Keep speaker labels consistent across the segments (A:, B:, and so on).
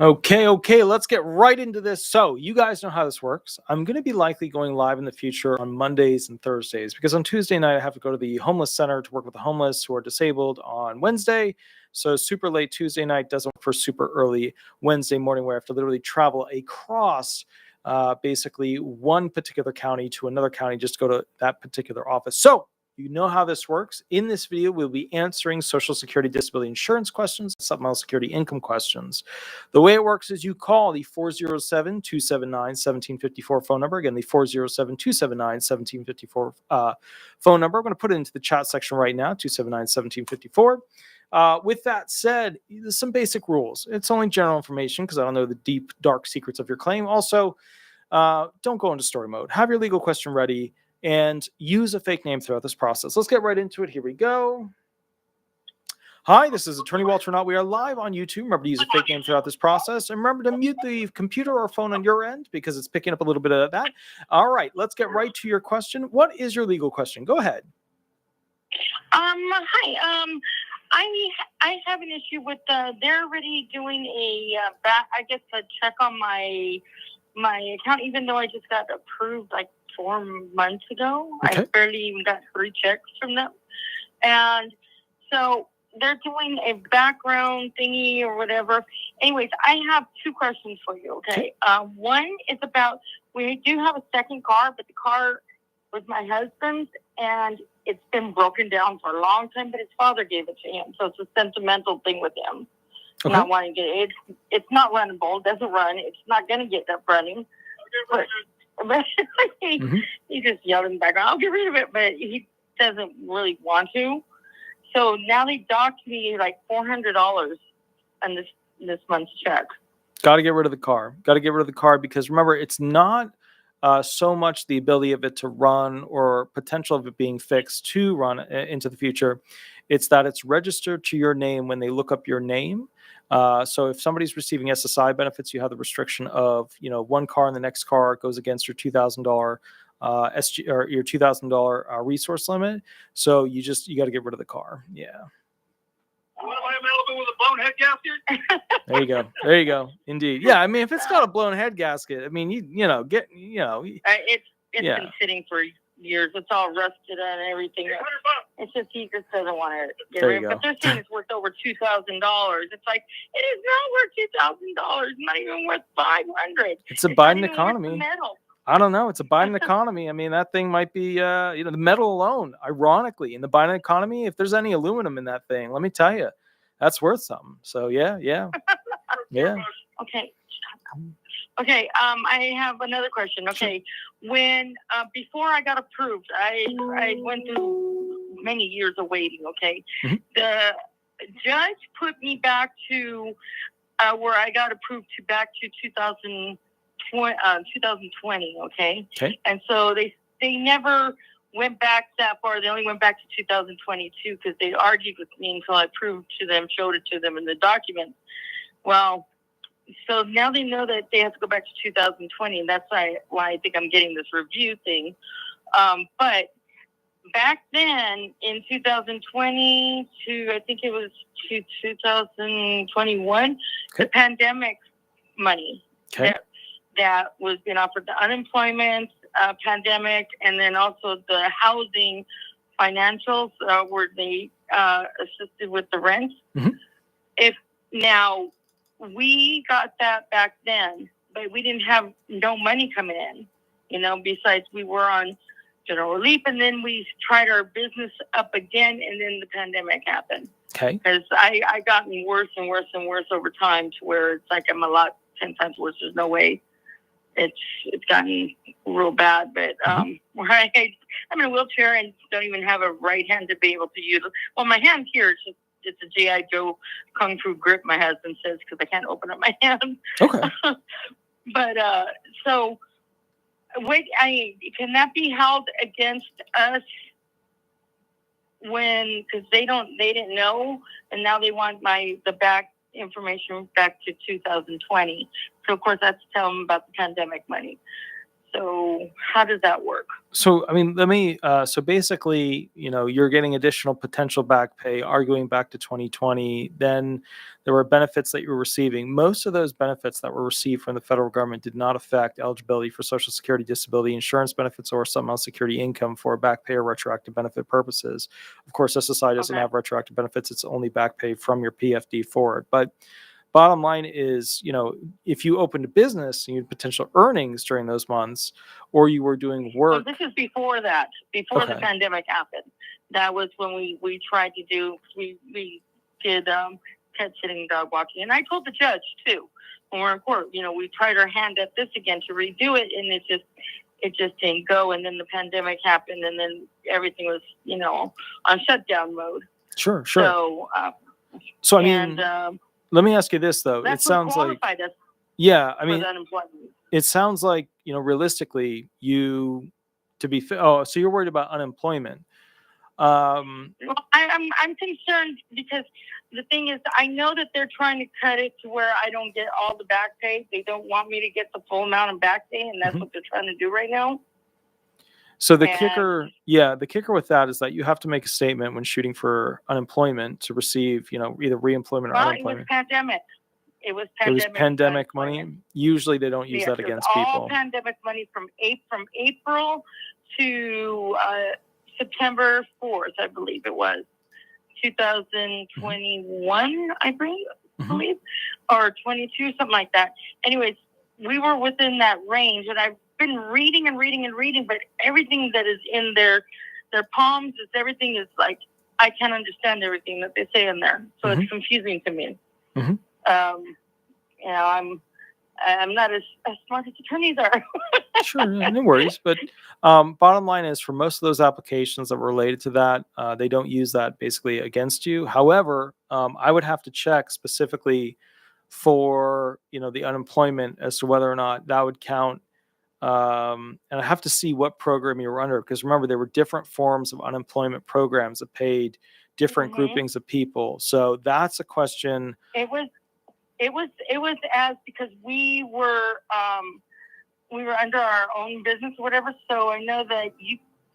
A: Okay, let's get right into this. So you guys know how this works. I'm going to be likely going live in the future on Mondays and Thursdays because on Tuesday night I have to go to the homeless center to work with the homeless who are disabled on Wednesday. So super late Tuesday night doesn't work for super early Wednesday morning where I have to literally travel across basically one particular county to another county just to go to that particular office. So you know how this works. In this video, we'll be answering Social Security disability insurance questions, supplemental security income questions. The way it works is you call the 407-279-1754 phone number. Again, the 407-279-1754 phone number. I'm going to put it into the chat section right now, 279-1754. With that said, there's some basic rules. It's only general information because I don't know the deep, dark secrets of your claim. Also, don't go into story mode. Have your legal question ready and use a fake name throughout this process. Let's get right into it. Here we go. Hi, this is Attorney Walter Hnot. We are live on YouTube. Remember to use a fake name throughout this process. And remember to mute the computer or phone on your end because it's picking up a little bit of that. All right, let's get right to your question. What is your legal question? Go ahead.
B: Hi. I have an issue with they're already doing a check on my account, even though I just got approved like 4 months ago.
A: Okay.
B: I barely even got 3 checks from them. And so they're doing a background thingy or whatever. Anyways, I have 2 questions for you, okay? One is about, we do have a second car, but the car was my husband's, and it's been broken down for a long time, but his father gave it to him. So it's a sentimental thing with him.
A: Okay.
B: Not wanting to get it. It's not runnable. It doesn't run. It's not going to get up running. But he's just yelling back, I'll get rid of it, but he doesn't really want to. So now they docked me like $400 on this month's check.
A: Got to get rid of the car. Because remember, it's not so much the ability of it to run or potential of it being fixed to run into the future. It's that it's registered to your name when they look up your name. So if somebody's receiving SSI benefits, you have the restriction of, one car and the next car goes against your $2,000 SG or your $2,000 resource limit. So you got to get rid of the car. Yeah.
C: With a blown head gasket?
A: There you go. Indeed. Yeah. I mean, if it's got a blown head gasket, I mean,
B: It's
A: yeah.
B: been sitting for years. It's all rusted and everything. It's just he just doesn't want to get rid of it. But they're saying it's worth over $2,000. It's like, it is not worth $2,000. It's not even worth $500.
A: It's a Biden economy. I don't know. It's a Biden economy. I mean, that thing might be, the metal alone, ironically, in the Biden economy, if there's any aluminum in that thing, let me tell you, that's worth something. So, yeah.
B: Okay. I have another question. Okay. When, before I got approved, I went through many years of waiting. Okay.
A: Mm-hmm.
B: The judge put me back to where I got approved back to 2020. Okay. And so they never went back that far. They only went back to 2022 because they argued with me until I proved to them, showed it to them in the documents. Well, so now they know that they have to go back to 2020, and that's why I think I'm getting this review thing. But back then, in 2020 to, I think it was to 2021, the pandemic money that was being offered, the unemployment pandemic, and then also the housing financials where they assisted with the rent.
A: Mm-hmm.
B: Now, we got that back then, but we didn't have no money coming in, besides we were on general relief, and then we tried our business up again, and then the pandemic happened.
A: Okay.
B: Because I gotten worse and worse and worse over time to where it's like I'm 10 times worse. There's no way. It's gotten real bad, but I'm in a wheelchair and don't even have a right hand to be able to use it. Well, my hand here, it's a G.I. Joe Kung Fu grip, my husband says, because I can't open up my hand.
A: Okay.
B: But so wait, can that be held against us because they didn't know, and now they want the back information back to 2020. So of course that's telling them about the pandemic money. So how does that work?
A: So, I mean, so basically, you're getting additional potential back pay, arguing back to 2020. Then there were benefits that you were receiving. Most of those benefits that were received from the federal government did not affect eligibility for Social Security, disability insurance benefits, or supplemental security income for back pay or retroactive benefit purposes. Of course, SSI doesn't
B: Okay.
A: have retroactive benefits. It's only back pay from your PFD forward. But bottom line is, if you opened a business and you had potential earnings during those months, or you were doing
B: So
A: work.
B: this is before that, before the
A: Okay.
B: pandemic happened. That was when we tried to do, we did pet sitting, dog walking. And I told the judge too, when we're in court, we tried our hand at this again to redo it, and it just didn't go. And then the pandemic happened, and then everything was, on shutdown mode.
A: Sure.
B: So,
A: I mean, let me ask you this though.
B: that's
A: It sounds
B: what
A: like,
B: qualified us
A: yeah, I
B: for
A: mean,
B: the unemployment.
A: it sounds like, realistically, so you're worried about unemployment.
B: Well, I'm concerned because the thing is, I know that they're trying to cut it to where I don't get all the back pay. They don't want me to get the full amount of back pay, and that's what they're trying to do right now.
A: So the kicker with that is that you have to make a statement when shooting for unemployment to receive, either reemployment or unemployment.
B: It was
A: pandemic money. Usually they don't use that against
B: all
A: people.
B: Pandemic money from April to September 4th, I believe it was, 2021, I believe, or 22, something like that. Anyways, we were within that range, and I've been reading, but everything that is in their palms everything is like, I can't understand everything that they say in there, so it's confusing to me. I'm not as smart as attorneys are.
A: Sure, no worries. But bottom line is, for most of those applications that were related to that, they don't use that basically against you. However, I would have to check specifically for the unemployment as to whether or not that would count. And I have to see what program you were under, because remember, there were different forms of unemployment programs that paid different groupings of people. So that's a question.
B: It was as because we were under our own business or whatever. So I know that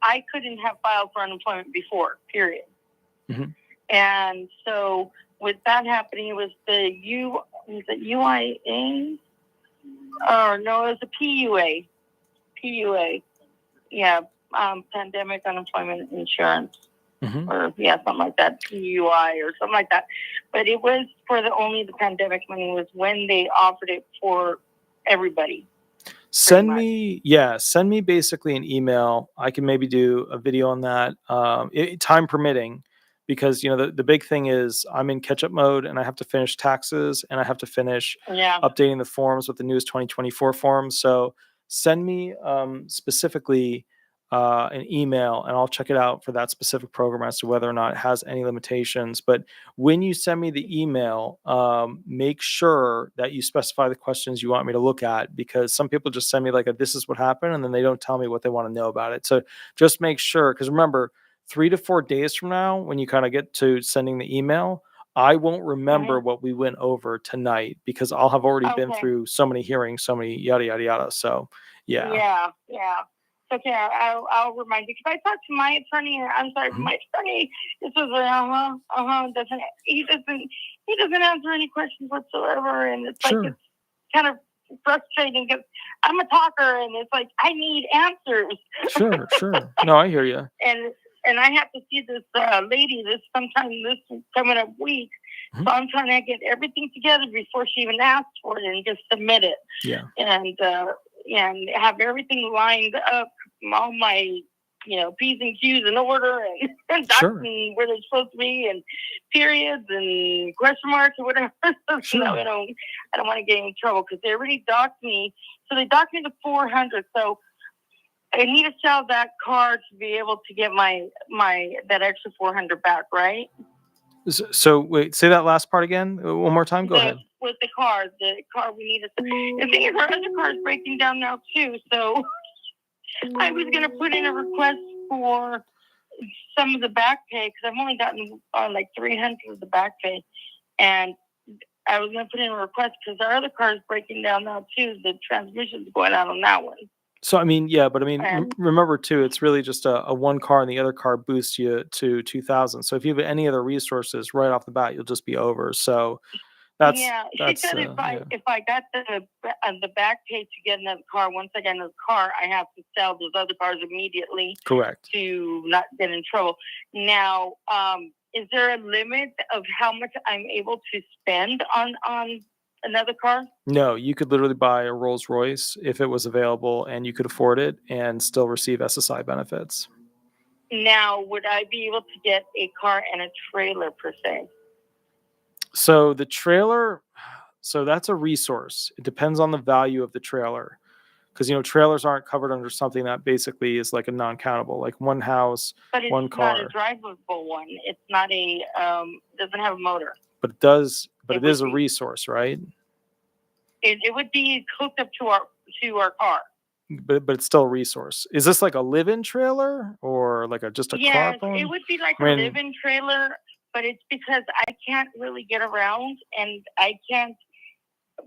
B: I couldn't have filed for unemployment before, period. And so with that happening, it was the UIA? Oh no, it was a PUA. Yeah, pandemic unemployment insurance. Or something like that, PUI or something like that. But it was for only the pandemic money was when they offered it for everybody.
A: Send me basically an email. I can maybe do a video on that, time permitting, because the big thing is I'm in catch-up mode, and I have to finish taxes, and I have to finish updating the forms with the newest 2024 forms. So send me specifically an email, and I'll check it out for that specific program as to whether or not it has any limitations. But when you send me the email, make sure that you specify the questions you want me to look at, because some people just send me like this is what happened, and then they don't tell me what they want to know about it. So just make sure, because remember, 3 to 4 days from now, when you kind of get to sending the email, I won't remember what we went over tonight, because I'll have already been through so many hearings, so many yada, yada, yada. So, yeah.
B: Okay, I'll remind you, because I talked to my attorney, and I'm sorry, my attorney, this was he doesn't answer any questions whatsoever, and it's like, it's kind of frustrating, because I'm a talker, and it's like, I need answers.
A: Sure. No, I hear you.
B: And I have to see this lady sometime this coming up week. So I'm trying to get everything together before she even asks for it, and just submit it.
A: Yeah.
B: And have everything lined up, all my, P's and Q's in order, and dots and where they're supposed to be, and periods and question marks or whatever. I don't want to get in trouble, because they already docked me. So they docked me to 400. So I need to sell that car to be able to get that extra 400 back, right?
A: So wait, say that last part again one more time. Go ahead.
B: With the car we need to. The thing is, our other car is breaking down now too. So I was going to put in a request for some of the back pay, because I've only gotten like 300 of the back pay, and I was going to put in a request because our other car is breaking down now too. The transmission's going out on that one.
A: So, I mean, yeah, but I mean,
B: And
A: remember too, it's really just a one car and the other car boosts you to 2000. So if you have any other resources right off the bat, you'll just be over. So
B: yeah, she said
A: yeah,
B: if I got the back pay to get another car, once I get another car, I have to sell those other cars immediately
A: correct.
B: to not get in trouble. Now, is there a limit of how much I'm able to spend on another car?
A: No, you could literally buy a Rolls Royce if it was available and you could afford it and still receive SSI benefits.
B: Now, would I be able to get a car and a trailer per se?
A: So the trailer, so that's a resource. It depends on the value of the trailer. Because trailers aren't covered under something that basically is like a non-countable, like one house,
B: But it's
A: one
B: not a
A: car.
B: drivable one. It's not a doesn't have a motor.
A: But it does. But
B: It
A: it is
B: would
A: a
B: be.
A: resource, right?
B: It would be hooked up to our car.
A: But it's still a resource. Is this like a live-in trailer or like just a
B: Yes,
A: carphone?
B: it would be like
A: I
B: a
A: mean,
B: live-in trailer, but it's because I can't really get around, and I can't.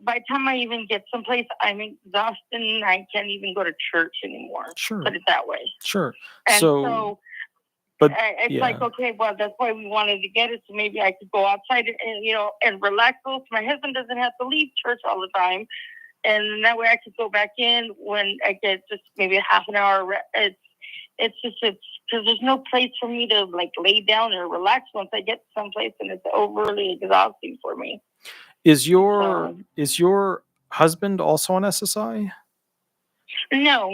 B: By the time I even get someplace, I'm exhausted, and I can't even go to church anymore.
A: Sure.
B: Put it that way.
A: Sure.
B: And so
A: but
B: it's
A: yeah.
B: like, okay, well, that's why we wanted to get it, so maybe I could go outside and relax. So my husband doesn't have to leave church all the time, and that way I could go back in when I get just maybe a half an hour. It's because there's no place for me to like lay down or relax once I get someplace, and it's overly exhausting for me.
A: Is your husband also on SSI?
B: No,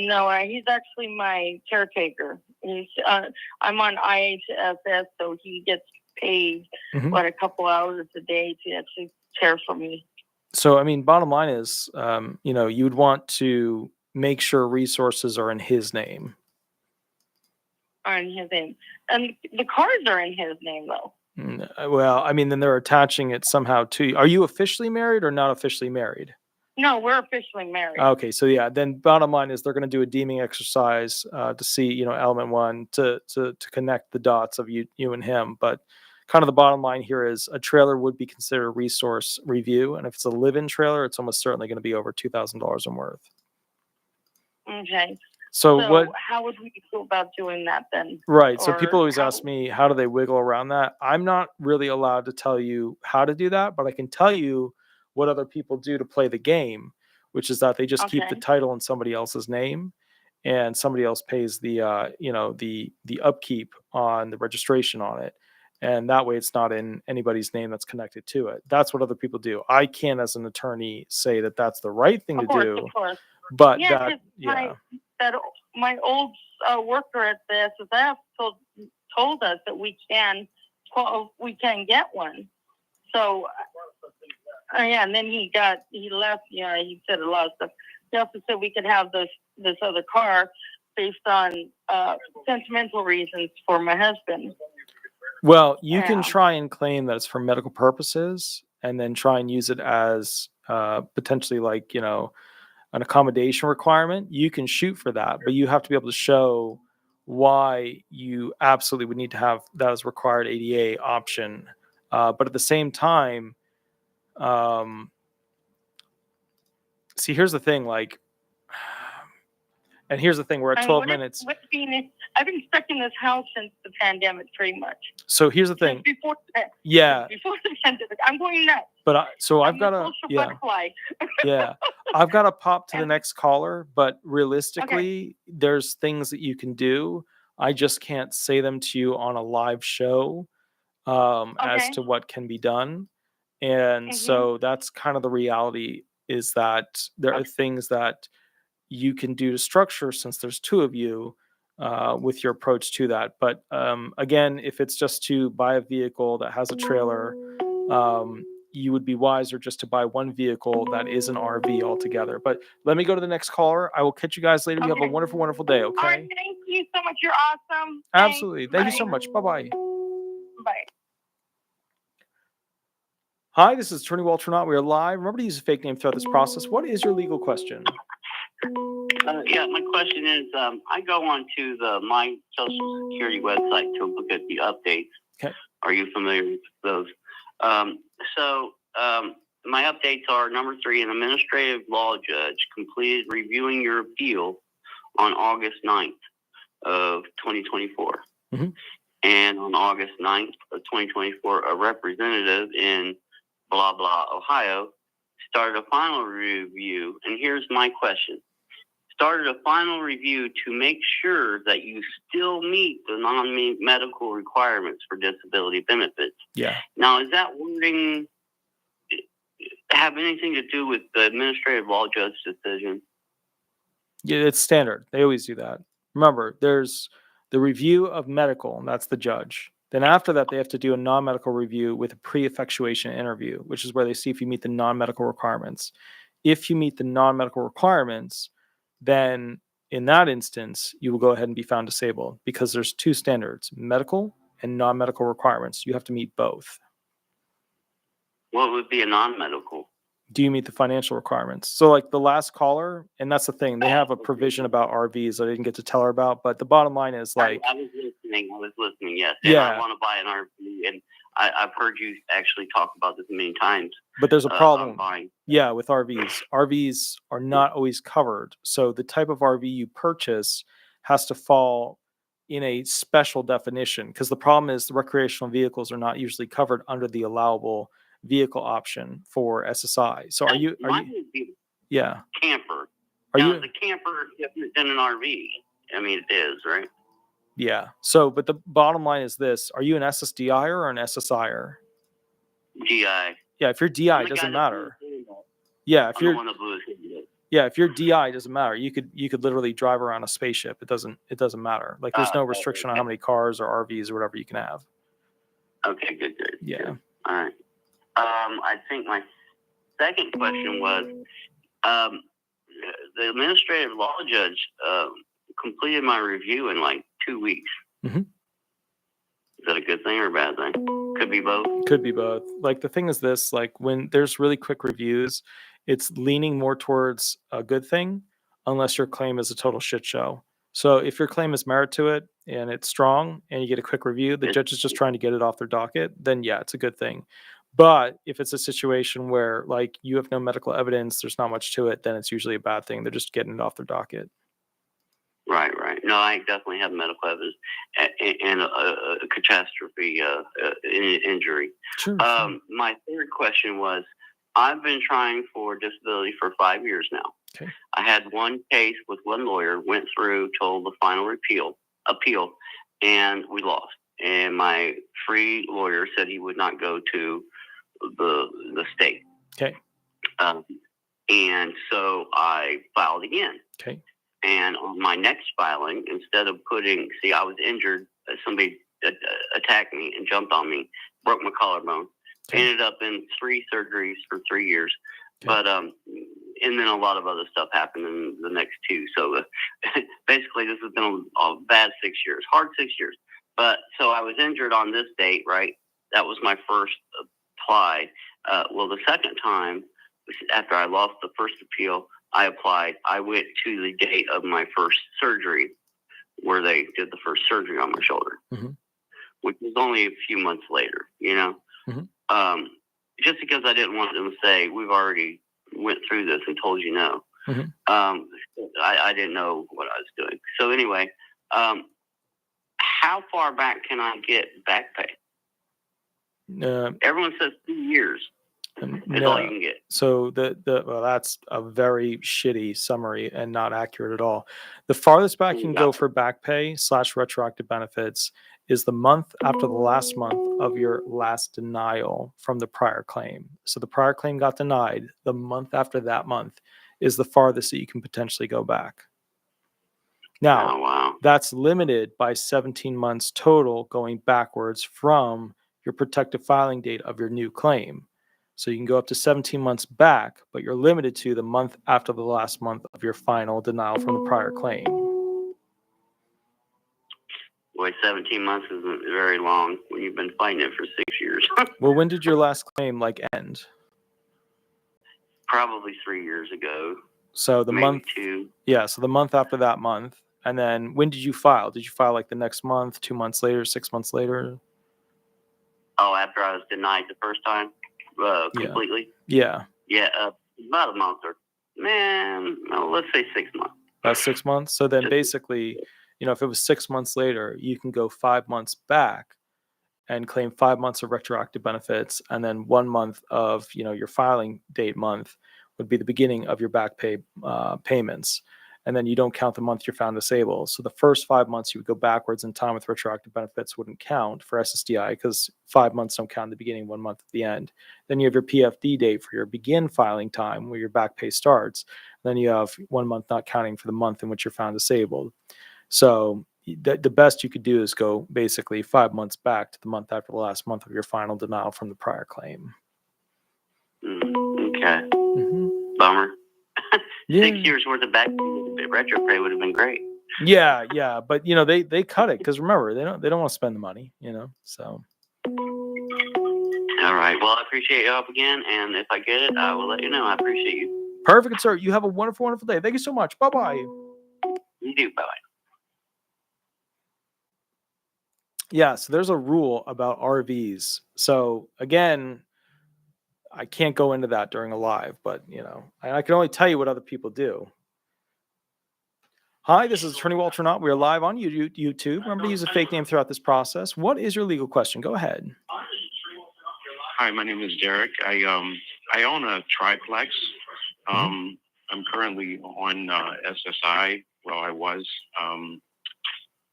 B: he's actually my caretaker. I'm on IHSS, so he gets paid a couple hours a day to actually care for me.
A: So, I mean, bottom line is, you'd want to make sure resources are in his name.
B: Are in his name, and the cars are in his name, though.
A: Well, I mean, then they're attaching it somehow to you. Are you officially married or not officially married?
B: No, we're officially married.
A: Okay, so yeah, then bottom line is they're going to do a deeming exercise to see, element one to connect the dots of you and him. But kind of the bottom line here is a trailer would be considered a resource review, and if it's a live-in trailer, it's almost certainly going to be over $2,000 in worth.
B: Okay.
A: So
B: how would we go about doing that then?
A: Right. So people always ask me, how do they wiggle around that? I'm not really allowed to tell you how to do that, but I can tell you what other people do to play the game, which is that they just keep the title in somebody else's name, and somebody else pays the the upkeep on the registration on it. And that way it's not in anybody's name that's connected to it. That's what other people do. I can't, as an attorney, say that that's the right thing to do.
B: Of course.
A: But
B: my old worker at the SSF told us that we can get one. So and then he left. Yeah, he said a lot of stuff. He also said we could have this other car based on sentimental reasons for my husband.
A: Well, you can try and claim that it's for medical purposes, and then try and use it as potentially like an accommodation requirement. You can shoot for that, but you have to be able to show why you absolutely would need to have that as required ADA option. But at the same time, see, here's the thing, and here's the thing, we're at 12 minutes.
B: I've been stuck in this house since the pandemic, pretty much.
A: So here's the thing.
B: Before the pandemic, I'm going nuts.
A: But I've got to, I've got to pop to the next caller. But realistically, there's things that you can do. I just can't say them to you on a live show as to what can be done. And so that's kind of the reality, is that there are things that you can do to structure, since there's two of you, with your approach to that. But again, if it's just to buy a vehicle that has a trailer, you would be wiser just to buy one vehicle that is an RV altogether. But let me go to the next caller. I will catch you guys later. You have a wonderful, wonderful day. Okay.
B: All right, thank you so much. You're awesome.
A: Absolutely. Thank you so much. Bye-bye.
B: Bye.
A: Hi, this is Attorney Walter Hnot. We are live. Remember to use a fake name throughout this process. What is your legal question?
D: My question is, I go onto my Social Security website to look at the updates.
A: Okay.
D: Are you familiar with those? My updates are: number 3, an administrative law judge completed reviewing your appeal on August 9th of 2024.
A: Mm-hmm.
D: And on August 9th of 2024, a representative in blah, blah, Ohio started a final review. And here's my question. Started a final review to make sure that you still meet the non-medical requirements for disability benefits.
A: Yeah.
D: Now, is that wording have anything to do with the administrative law judge's decision?
A: Yeah, it's standard. They always do that. Remember, there's the review of medical, and that's the judge. Then after that, they have to do a non-medical review with a pre-effectuation interview, which is where they see if you meet the non-medical requirements. If you meet the non-medical requirements, then in that instance, you will go ahead and be found disabled because there's two standards, medical and non-medical requirements. You have to meet both.
D: What would be a non-medical?
A: Do you meet the financial requirements? So like the last caller, and that's the thing, they have a provision about RVs that I didn't get to tell her about, but the bottom line is like...
D: I was listening, yes. And
A: yeah.
D: I want to buy an RV, and I've heard you actually talk about this many times.
A: But there's a problem.
D: Buying.
A: Yeah, with RVs. RVs are not always covered. So the type of RV you purchase has to fall in a special definition because the problem is the recreational vehicles are not usually covered under the allowable vehicle option for SSI. So are you yeah.
D: Camper.
A: Are
D: now,
A: you
D: is a camper different than an RV? I mean, it is, right?
A: Yeah. So, but the bottom line is this: are you an SSDI or an SSIer?
D: GI.
A: Yeah. If you're DI, it doesn't matter. Yeah. If you're if you're DI, it doesn't matter. You could literally drive around a spaceship. It doesn't matter. Like there's no restriction on how many cars or RVs or whatever you can have.
D: Okay. Good.
A: Yeah.
D: Good. All right. I think my second question was, the administrative law judge completed my review in like 2 weeks.
A: Mm-hmm.
D: Is that a good thing or a bad thing? Could be both.
A: Could be both. Like the thing is this, like when there's really quick reviews, it's leaning more towards a good thing unless your claim is a total shit show. So if your claim has merit to it and it's strong and you get a quick review, the judge is just trying to get it off their docket, then yeah, it's a good thing. But if it's a situation where like you have no medical evidence, there's not much to it, then it's usually a bad thing. They're just getting it off their docket.
D: Right. No, I definitely have medical evidence and a catastrophe injury.
A: Sure.
D: My third question was, I've been trying for disability for 5 years now.
A: Okay.
D: I had one case with one lawyer, went through, told the final appeal, and we lost. And my free lawyer said he would not go to the state.
A: Okay.
D: And so I filed again.
A: Okay.
D: And on my next filing, instead of I was injured. Somebody attacked me and jumped on me, broke my collarbone.
A: Okay.
D: Ended up in 3 surgeries for 3 years.
A: Okay.
D: But and then a lot of other stuff happened in the next 2. So basically, this has been a bad 6 years, hard 6 years. But so I was injured on this date, right? That was my first apply. Well, the second time, after I lost the first appeal, I applied. I went to the date of my first surgery where they did the first surgery on my shoulder,
A: mm-hmm.
D: which was only a few months later, you know?
A: Mm-hmm.
D: Just because I didn't want them to say, we've already went through this and told you no.
A: Mm-hmm.
D: I didn't know what I was doing. So anyway, how far back can I get back pay? Everyone says 2 years. Is all you can get.
A: So well, that's a very shitty summary and not accurate at all. The farthest back you can go for back pay / retroactive benefits is the month after the last month of your last denial from the prior claim. So the prior claim got denied. The month after that month is the farthest that you can potentially go back. Now, That's limited by 17 months total going backwards from your protective filing date of your new claim. So you can go up to 17 months back, but you're limited to the month after the last month of your final denial from the prior claim.
D: Boy, 17 months isn't very long when you've been fighting it for 6 years.
A: Well, when did your last claim end?
D: Probably 3 years ago.
A: So the
D: maybe
A: month
D: 2.
A: Yeah, so the month after that month. And then when did you file? Did you file like the next month, 2 months later, 6 months later?
D: Oh, after I was denied the first time? Completely?
A: Yeah.
D: Yeah, about a month or, let's say 6 months.
A: About 6 months. So then basically, if it was 6 months later, you can go 5 months back and claim 5 months of retroactive benefits, and then 1 month of your filing date month would be the beginning of your back pay payments, and then you don't count the month you're found disabled. So the first 5 months you would go backwards in time with retroactive benefits wouldn't count for SSDI because 5 months don't count at the beginning, 1 month at the end. Then you have your PFD date for your begin filing time where your back pay starts. Then you have 1 month not counting for the month in which you're found disabled. So the best you could do is go basically 5 months back to the month after the last month of your final denial from the prior claim.
D: Okay.
A: Mm-hmm.
D: Bummer.
A: Yeah.
D: 6 years worth of back retro pay would have been great.
A: Yeah, but they cut it because remember they don't want to spend the money, so.
D: All right. Well, I appreciate your help again, and if I get it, I will let you know. I appreciate you.
A: Perfect, sir. You have a wonderful, wonderful day. Thank you so much. Bye-bye.
D: You do. Bye-bye.
A: Yeah, so there's a rule about RVs. So again, I can't go into that during a live, but I can only tell you what other people do. Hi, this is Attorney Walter Hnot. We are live on YouTube. Remember to use a fake name throughout this process. What is your legal question? Go ahead.
E: Hi, my name is Derek. I own a Triplex. I'm currently on SSI. Well, I was,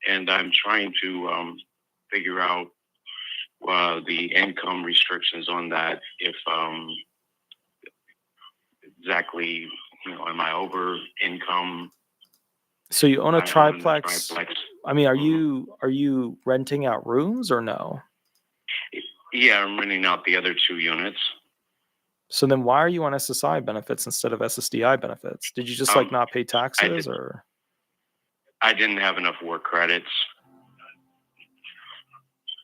E: and I'm trying to figure out the income restrictions on that. If exactly, am I over income?
A: So you own a triplex.
E: Triplex.
A: I mean, are you renting out rooms or no?
E: Yeah, I'm renting out the other 2 units.
A: So then why are you on SSI benefits instead of SSDI benefits? Did you just not pay taxes or?
E: I didn't have enough work credits.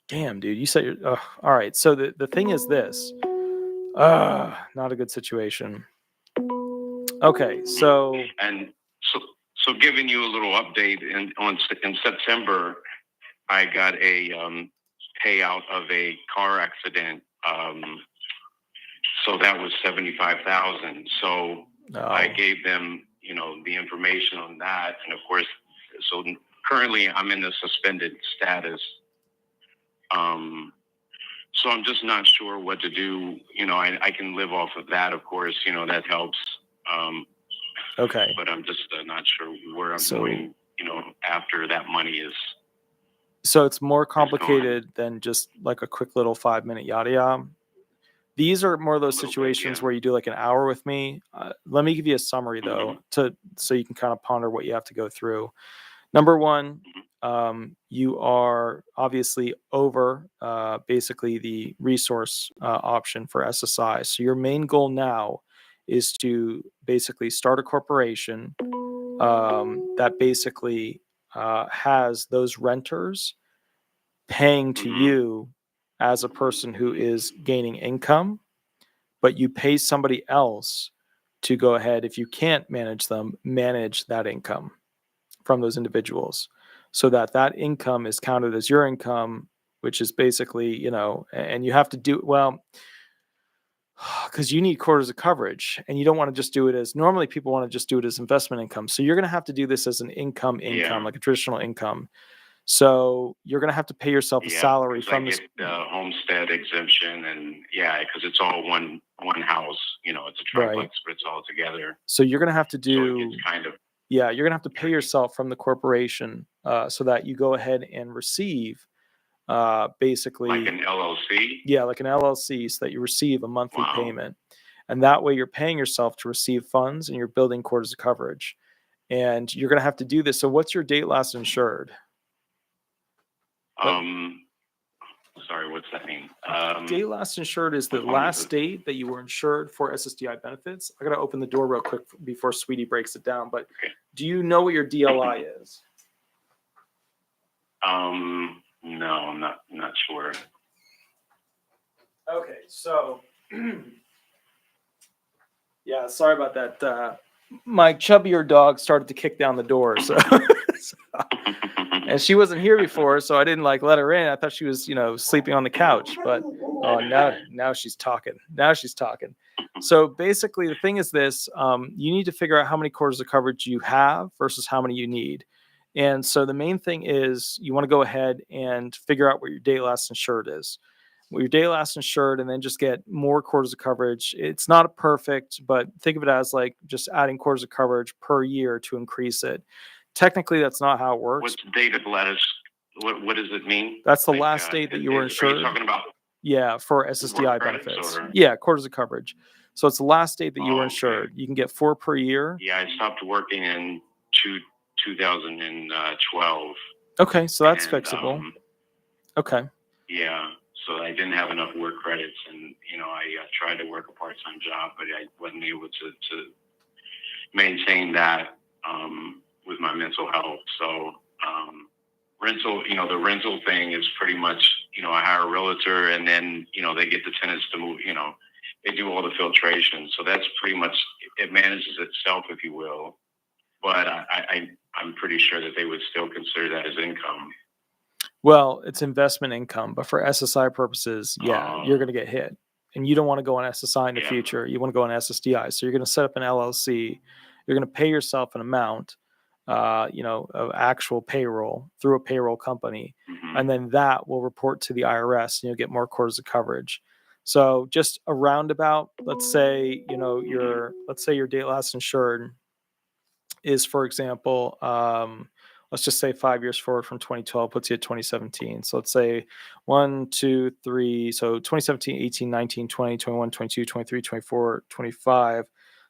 A: Damn, dude, you said you're all right. So the thing is this, not a good situation. Okay, so
E: giving you a little update in September, I got a payout of a car accident. So that was $75,000. So I gave them, the information on that, and of course, so currently I'm in the suspended status. So I'm just not sure what to do. I can live off of that, of course. That helps.
A: Okay.
E: But I'm just not sure where I'm going, after that money is.
A: So it's more complicated than just like a quick little 5-minute yada yada. These are more of those situations where you do like an hour with me. Let me give you a summary though, so you can kind of ponder what you have to go through. Number one, you are obviously over basically the resource option for SSI. So your main goal now is to basically start a corporation that basically has those renters paying to you as a person who is gaining income, but you pay somebody else to go ahead, if you can't manage them, manage that income from those individuals so that income is counted as your income, which is basically, and you have to do, well, because you need quarters of coverage and you don't want to just do it as, normally people want to just do it as investment income. So you're going to have to do this as an income, like a traditional income. So you're going to have to pay yourself a salary from this.
E: Homestead exemption, and because it's all one house, it's a triplex, but it's all together.
A: So you're going to have to do,
E: so it's kind of,
A: you're going to have to pay yourself from the corporation so that you go ahead and receive basically
E: like an LLC.
A: Yeah, like an LLC, so that you receive a monthly payment, and that way you're paying yourself to receive funds and you're building quarters of coverage, and you're going to have to do this. So what's your date last insured?
E: Sorry, what's that mean?
A: Date last insured is the last date that you were insured for SSDI benefits. I got to open the door real quick before Sweetie breaks it down, but do you know what your DLI is?
E: No, I'm not sure.
A: Okay, so yeah, sorry about that. My chubbier dog started to kick down the door, so and she wasn't here before, so I didn't let her in. I thought she was, sleeping on the couch, but now she's talking. So basically, the thing is this: you need to figure out how many quarters of coverage you have versus how many you need. And so the main thing is you want to go ahead and figure out what your day last insured is. What your day last insured, and then just get more quarters of coverage. It's not perfect, but think of it as like just adding quarters of coverage per year to increase it. Technically, that's not how it works.
E: What's the date of the letters? What does it mean?
A: That's the last date that you were
E: Are
A: insured.
E: you talking about
A: Yeah, for SSDI
E: work credits,
A: benefits.
E: or?
A: Yeah, quarters of coverage. So it's the last date that you were
E: Okay.
A: insured. You can get 4 per year.
E: Yeah, I stopped working in 2012.
A: Okay, so that's
E: and,
A: fixable. Okay.
E: Yeah, so I didn't have enough work credits, and I tried to work a part-time job, but I wasn't able to maintain that with my mental health. So rental, the rental thing is pretty much, I hire a realtor, and then they get the tenants to move. They do all the filtration, so that's pretty much, it manages itself, if you will. But I'm pretty sure that they would still consider that as income.
A: Well, it's investment income, but for SSI purposes, yeah, you're going to get hit. And you don't want to go on SSI in the future. You want to go on SSDI. So you're going to set up an LLC. You're going to pay yourself an amount, of actual payroll through a payroll company.
E: Mm-hmm.
A: And then that will report to the IRS, and you'll get more quarters of coverage. So just a roundabout, let's say your date last insured is, for example, let's just say 5 years forward from 2012 puts you at 2017. So let's say 1, 2, 3. So 2017, 18, 19, 20, 21, 22, 23, 24, 25.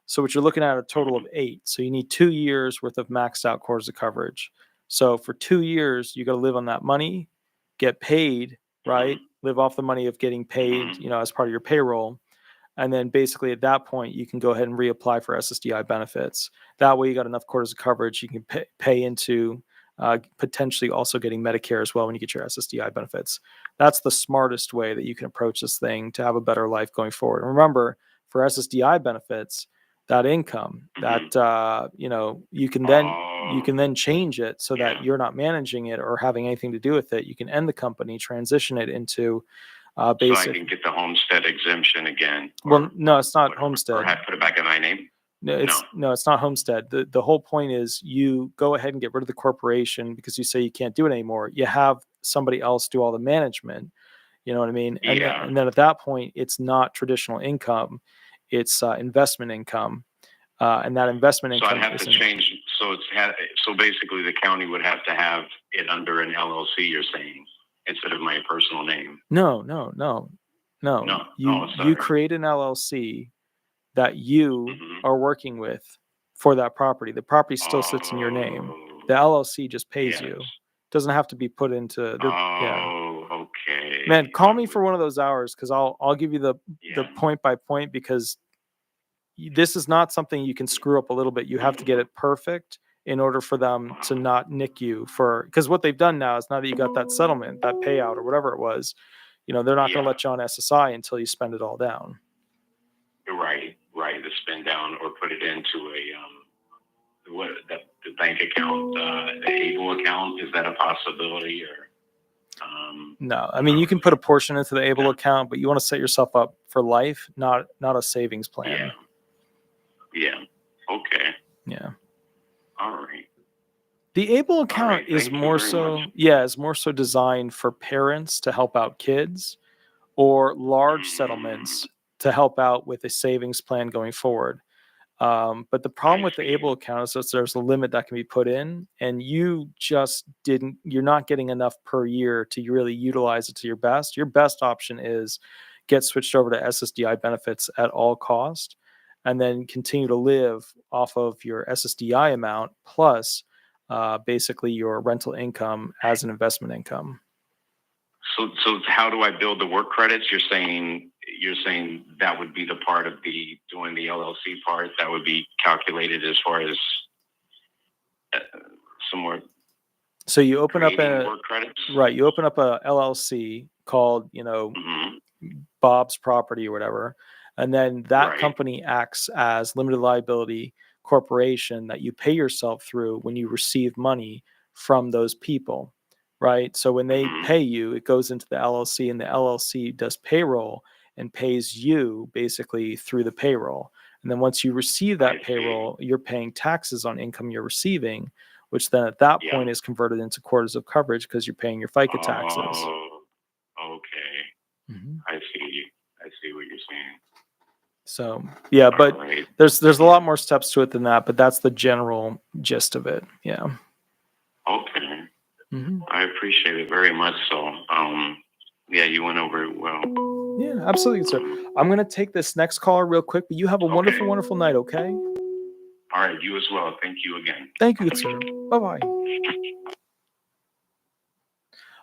A: So what you're looking at a total of 8. So you need 2 years worth of maxed out quarters of coverage. So for 2 years, you got to live on that money, get paid, right? Live off the money of getting paid, as part of your payroll. And then basically at that point, you can go ahead and reapply for SSDI benefits. That way you got enough quarters of coverage. You can pay into potentially also getting Medicare as well when you get your SSDI benefits. That's the smartest way that you can approach this thing to have a better life going forward. And remember, for SSDI benefits, that income, that you can then change it so that you're not managing it or having anything to do with it. You can end the company, transition it into basic.
E: So I can get the homestead exemption again.
A: Well, no, it's not homestead.
E: Or have to put it back in my name.
A: No, it's not homestead. The whole point is you go ahead and get rid of the corporation because you say you can't do it anymore. You have somebody else do all the management. You know what I mean? And then at that point, it's not traditional income. It's investment income. And that investment income.
E: So I'd have to change. So basically the county would have to have it under an LLC, you're saying, instead of my personal name.
A: No. You create an LLC that you are working with for that property. The property still sits in your name. The LLC just pays you. Doesn't have to be put into the.
E: Okay.
A: Man, call me for one of those hours because I'll give you the point by point, because this is not something you can screw up a little bit. You have to get it perfect in order for them to not nick you because what they've done now is, now that you got that settlement, that payout or whatever it was, they're not going to let you on SSI until you spend it all down.
E: Right. To spend down or put it into the bank account, the ABLE account. Is that a possibility, or?
A: No, I mean, you can put a portion into the ABLE account, but you want to set yourself up for life, not a savings plan.
E: Yeah. Okay.
A: Yeah.
E: All right.
A: The ABLE account is more so designed for parents to help out kids, or large settlements to help out with a savings plan going forward. But the problem with the ABLE account is that there's a limit that can be put in, and you're not getting enough per year to really utilize it to your best. Your best option is get switched over to SSDI benefits at all cost, and then continue to live off of your SSDI amount plus basically your rental income as an investment income.
E: So how do I build the work credits? You're saying that would be the part of doing the LLC part that would be calculated as far as somewhere.
A: So you open up
E: work credits?
A: Right. You open up a LLC called, Bob's Property or whatever. And then that company acts as limited liability corporation that you pay yourself through when you receive money from those people. Right. So when they pay you, it goes into the LLC, and the LLC does payroll, and pays you basically through the payroll. And then once you receive that payroll, you're paying taxes on income you're receiving, which then at that point is converted into quarters of coverage because you're paying your FICA taxes.
E: Oh, okay. I see what you're saying.
A: So yeah, but
E: right.
A: there's a lot more steps to it than that, but that's the general gist of it. Yeah.
E: Okay. I appreciate it very much. So, yeah, you went over it well.
A: Yeah, absolutely, sir. I'm going to take this next caller real quick, but you have a wonderful, wonderful night, okay?
E: All right, you as well. Thank you again.
A: Thank you, sir. Bye-bye.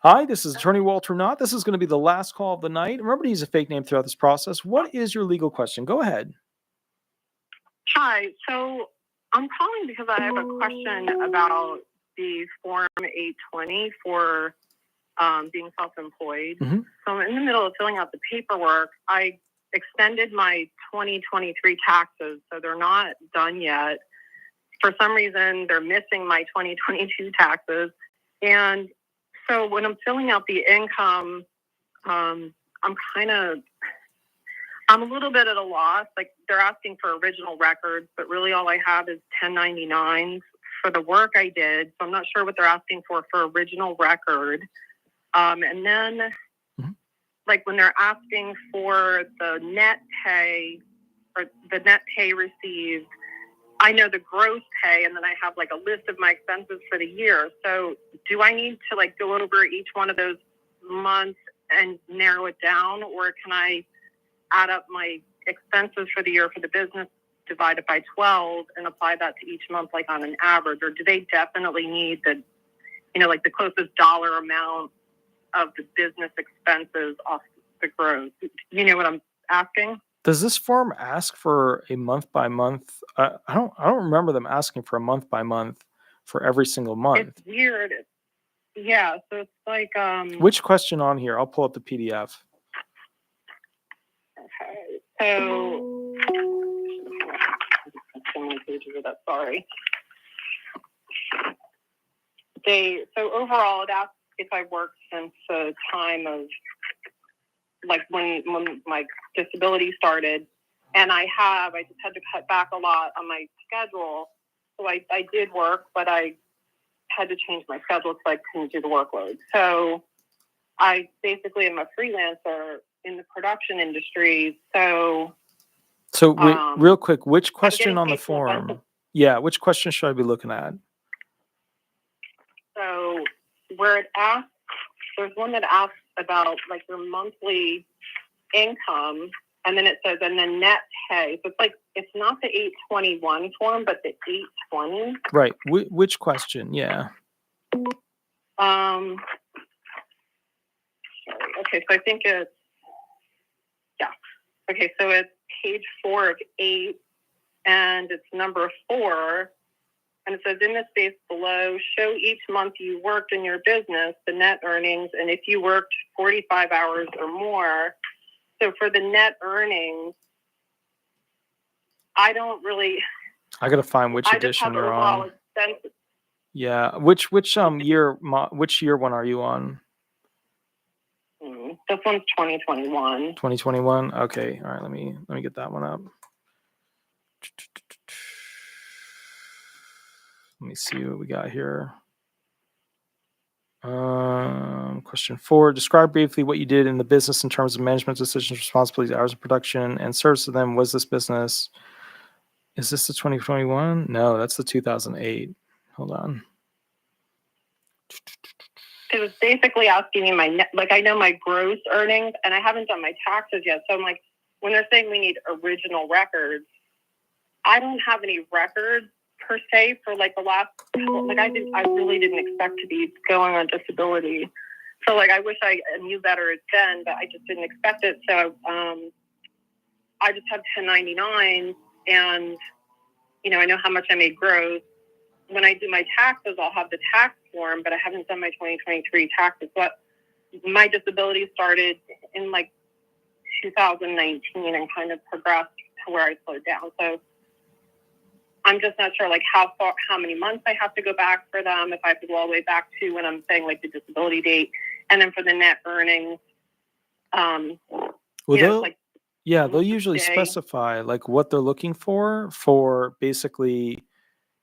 A: Hi, this is Attorney Walter Hnot. This is going to be the last call of the night. Remember to use a fake name throughout this process. What is your legal question? Go ahead.
F: Hi. So I'm calling because I have a question about the Form 820 for being self-employed. So I'm in the middle of filling out the paperwork. I extended my 2023 taxes, so they're not done yet. For some reason, they're missing my 2022 taxes. And so when I'm filling out the income, I'm a little bit at a loss. Like, they're asking for original records, but really all I have is 1099s for the work I did. So I'm not sure what they're asking for original record. And then, like, when they're asking for the net pay or the net pay received, I know the gross pay, and then I have like a list of my expenses for the year. So do I need to like go over each one of those months and narrow it down, or can I add up my expenses for the year for the business, divide it by 12, and apply that to each month, like on an average? Or do they definitely need the, like the closest dollar amount of the business expenses off the gross? You know what I'm asking?
A: Does this form ask for a month by month? I don't remember them asking for a month by month for every single month.
F: It's weird. Yeah, so it's like
A: Which question on here? I'll pull up the PDF.
F: Okay, so so many pages of that. Sorry. So overall, it asks if I worked since the time of like when my disability started, and I just had to cut back a lot on my schedule. So I did work, but I had to change my schedule because I couldn't do the workload. So I basically am a freelancer in the production industry. So
A: real quick, which question on the form? Yeah, which question should I be looking at?
F: So where it asks, there's one that asks about like your monthly income, and then it says, and then net pay. So it's like, it's not the 821 form, but the 820.
A: Right. Which question? Yeah.
F: Sorry. Okay, so I think it's, yeah. Okay, so it's page 4 of 8, and it's number 4. And it says, in the space below, show each month you worked in your business, the net earnings, and if you worked 45 hours or more. So for the net earnings, I got
A: to find which edition you're on.
F: Expenses.
A: Yeah. Which year one are you on?
F: This one's 2021.
A: 2021. Okay. All right. Let me get that one up. Let me see what we got here. Question 4. Describe briefly what you did in the business in terms of management decisions, responsibilities, hours of production, and service to them. Was this business? Is this the 2021? No, that's the 2008. Hold on.
F: It was basically asking me my net, like I know my gross earnings, and I haven't done my taxes yet. So I'm like, when they're saying we need original records, I don't have any records per se for like the last, like I really didn't expect to be going on disability. So like I wish I knew better then, but I just didn't expect it. So I just have 1099, and I know how much I made gross. When I do my taxes, I'll have the tax form, but I haven't done my 2023 taxes. But my disability started in like 2019 and kind of progressed to where I slowed down. So I'm just not sure like how many months I have to go back for them, if I have to go all the way back to when I'm saying like the disability date. And then for the net earnings, like
A: Yeah, they'll usually
F: day.
A: specify like what they're looking for basically,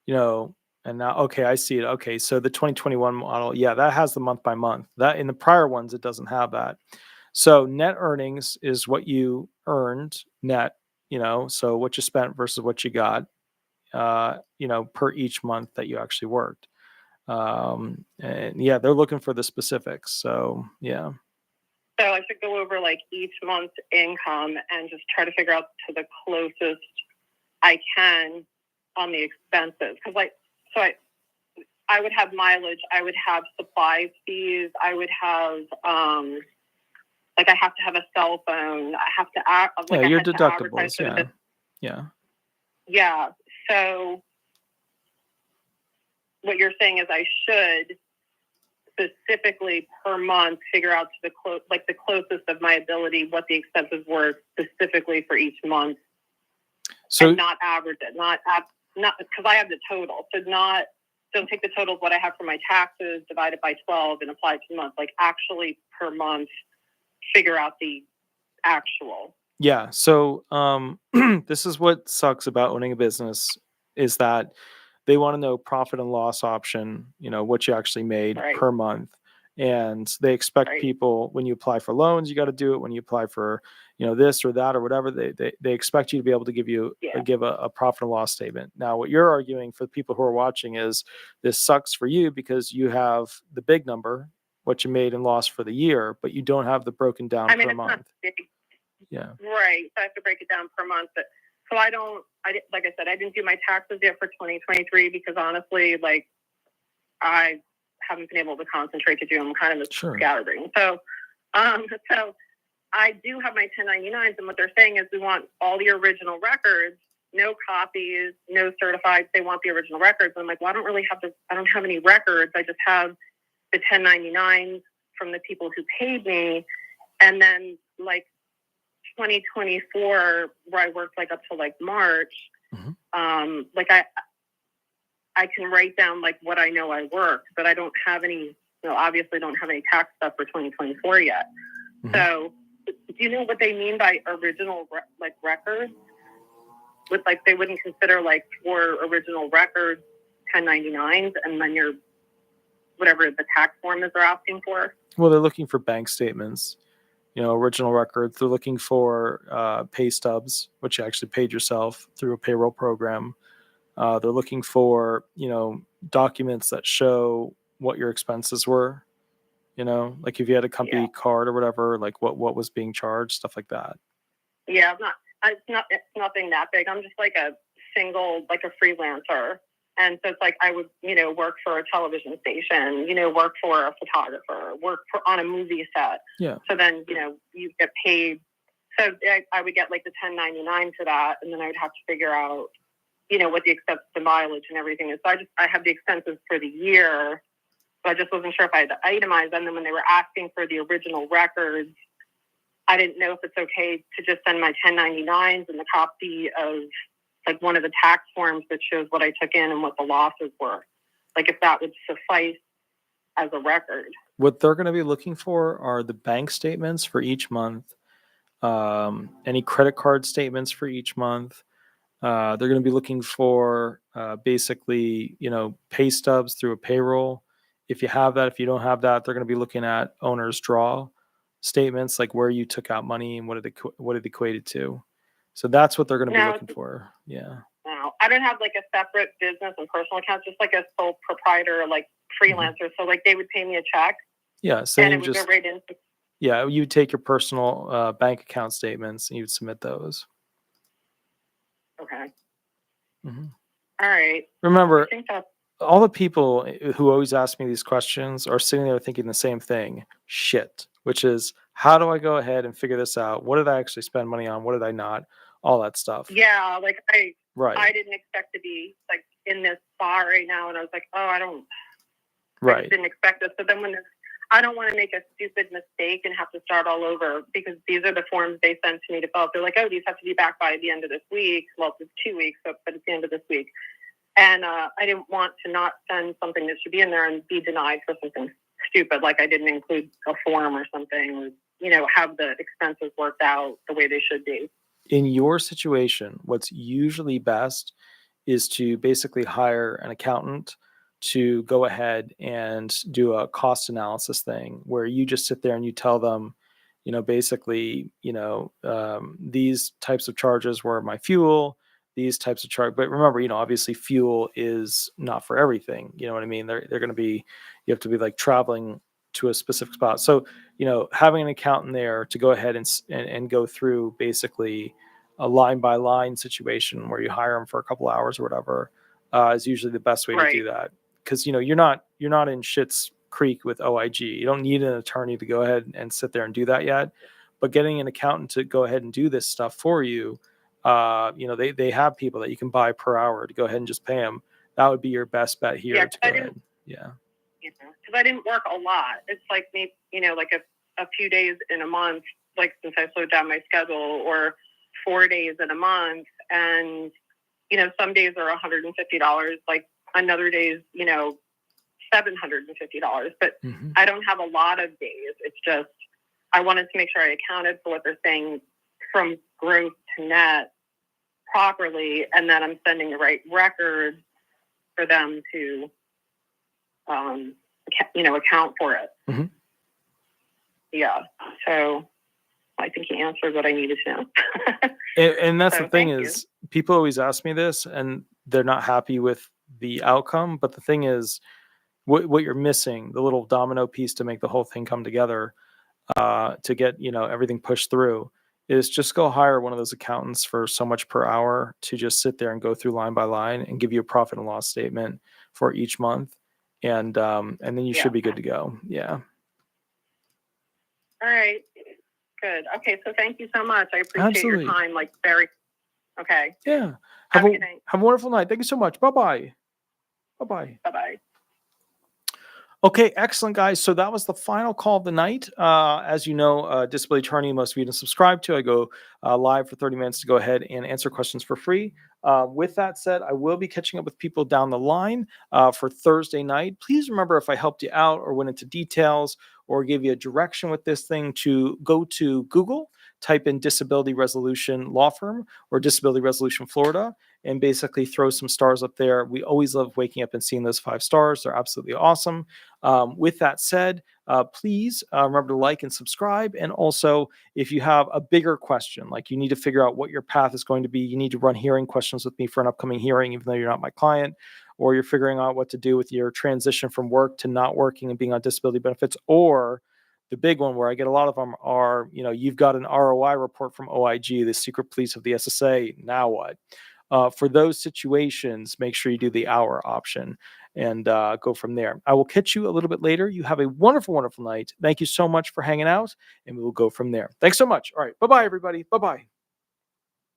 A: you know, and now, okay, I see it. Okay, so the 2021 model, yeah, that has the month by month. That in the prior ones, it doesn't have that. So net earnings is what you earned net, so what you spent versus what you got, per each month that you actually worked. And yeah, they're looking for the specifics. So yeah.
F: So I should go over like each month's income and just try to figure out to the closest I can on the expenses. Because I would have mileage, I would have supply fees, I would have I have to have a cell phone, I have to
A: Yeah, your
F: I had to advertise
A: deductibles.
F: for
A: Yeah. Yeah.
F: yeah. So what you're saying is I should specifically per month figure out to the closest of my ability what the expenses were specifically for each month,
A: So
F: and not average it, not because I have the total. So don't take the total of what I have for my taxes, divide it by 12, and apply it to the month. Like actually per month, figure out the actual.
A: yeah. So this is what sucks about owning a business is that they want to know profit and loss option, what you actually made
F: Right.
A: per month. And they expect
F: Right.
A: people, when you apply for loans, you got to do it. When you apply for, this or that or whatever, they expect you to be able to give a profit and loss statement. Now, what you're arguing for the people who are watching is this sucks for you because you have the big number, what you made and lost for the year, but you don't have the broken down per
F: it's
A: month.
F: not big.
A: Yeah.
F: Right. So I have to break it down per month. But so like I said, I didn't do my taxes yet for 2023 because honestly, I haven't been able to concentrate to do them. I'm kind of a scatterbrain. So I do have my 1099s, and what they're saying is we want all the original records, no copies, no certified. They want the original records. I'm like, well, I don't have any records. I just have the 1099s from the people who paid me. And then 2024, where I worked up to March, I can write down what I know I worked, but I don't have any, obviously don't have any tax stuff for 2024 yet. Mm-hmm. So do you know what they mean by original records? With they wouldn't consider for original records 1099s, and then your whatever the tax form is they're asking for.
A: Well, they're looking for bank statements, original records. They're looking for pay stubs, which you actually paid yourself through a payroll program. They're looking for, documents that show what your expenses were, if you had a company card or whatever, what was being charged, stuff like that.
F: Yeah, it's nothing that big. I'm just a single, a freelancer. And so it's I would, work for a television station, work for a photographer, on a movie set.
A: Yeah.
F: So then, you get paid. So I would get the 1099 for that. And then I would have to figure out, what the expenses, the mileage and everything is. So I have the expenses for the year, but I just wasn't sure if I had to itemize them. And then when they were asking for the original records, I didn't know if it's okay to just send my 1099s and the copy of one of the tax forms that shows what I took in and what the losses were. If that would suffice as a record.
A: What they're going to be looking for are the bank statements for each month, any credit card statements for each month. They're going to be looking for basically, pay stubs through a payroll. If you have that, if you don't have that, they're going to be looking at owner's draw statements, where you took out money and what it equated to. So that's what they're going to be looking for. Yeah.
F: No, I don't have a separate business and personal account, just a sole proprietor, freelancer. Mm-hmm. So they would pay me a check.
A: Yeah. So
F: and it would go right into.
A: Yeah, you would take your personal bank account statements and you'd submit those.
F: Okay.
A: Mm-hmm.
F: All right.
A: Remember, all the people who always ask me these questions are sitting there thinking the same thing. Shit. Which is, how do I go ahead and figure this out? What did I actually spend money on? What did I not? All that stuff.
F: Yeah,
A: right.
F: I didn't expect to be in this spot right now, and I was I didn't expect this. So then I don't want to make a stupid mistake and have to start all over, because these are the forms they sent to me to fill out. They're these have to be back by the end of this week. Well, it's 2 weeks, but it's the end of this week. And I didn't want to not send something that should be in there and be denied for something stupid, I didn't include a form or something, have the expenses worked out the way they should be.
A: In your situation, what's usually best is to basically hire an accountant to go ahead and do a cost analysis thing where you just sit there and you tell them, basically, these types of charges were my fuel, these types of charge. But remember, obviously fuel is not for everything. You know what I mean? They're going to be, you have to be like traveling to a specific spot. So, having an accountant there to go ahead and go through basically a line by line situation where you hire them for a couple hours or whatever is usually the best way to do that. Because, you're not in shit's creek with OIG. You don't need an attorney to go ahead and sit there and do that yet. But getting an accountant to go ahead and do this stuff for you, they have people that you can buy per hour to go ahead and just pay them. That would be your best bet here.
F: Because I didn't work a lot. It's like maybe, like a few days in a month, like since I slowed down my schedule, or 4 days in a month. And, some days are $150, like another days, $750. But I don't have a lot of days. It's just, I wanted to make sure I accounted for what they're saying from gross to net properly, and that I'm sending the right records for them to, account for it. Yeah. So I think he answered what I needed to know.
A: and that's the thing is, people always ask me this and they're not happy with the outcome. But the thing is, what you're missing, the little domino piece to make the whole thing come together, to get, everything pushed through, is just go hire one of those accountants for so much per hour to just sit there and go through line by line and give you a profit and loss statement for each month. And then you should be good to go. Yeah.
F: All right. Good. Okay. So thank you so much. I appreciate your time. Okay.
A: Yeah.
F: Have a good night.
A: Have a wonderful night. Thank you so much. Bye-bye. Bye-bye.
F: Bye-bye.
A: Okay, excellent, guys. So that was the final call of the night. As you know, Disability Attorney, most viewed and subscribed to. I go live for 30 minutes to go ahead and answer questions for free. With that said, I will be catching up with people down the line for Thursday night. Please remember, if I helped you out or went into details or gave you a direction with this thing, to go to Google, type in Disability Resolution Law Firm or Disability Resolution Florida, and basically throw some stars up there. We always love waking up and seeing those 5 stars. They're absolutely awesome. With that said, please remember to like and subscribe. And also, if you have a bigger question, like you need to figure out what your path is going to be, you need to run hearing questions with me for an upcoming hearing, even though you're not my client, or you're figuring out what to do with your transition from work to not working and being on disability benefits, or the big one where I get a lot of them are, you've got an ROI report from OIG, the secret police of the SSA. Now what? For those situations, make sure you do the hour option and go from there. I will catch you a little bit later. You have a wonderful, wonderful night. Thank you so much for hanging out, and we will go from there. Thanks so much. All right. Bye-bye, everybody. Bye-bye.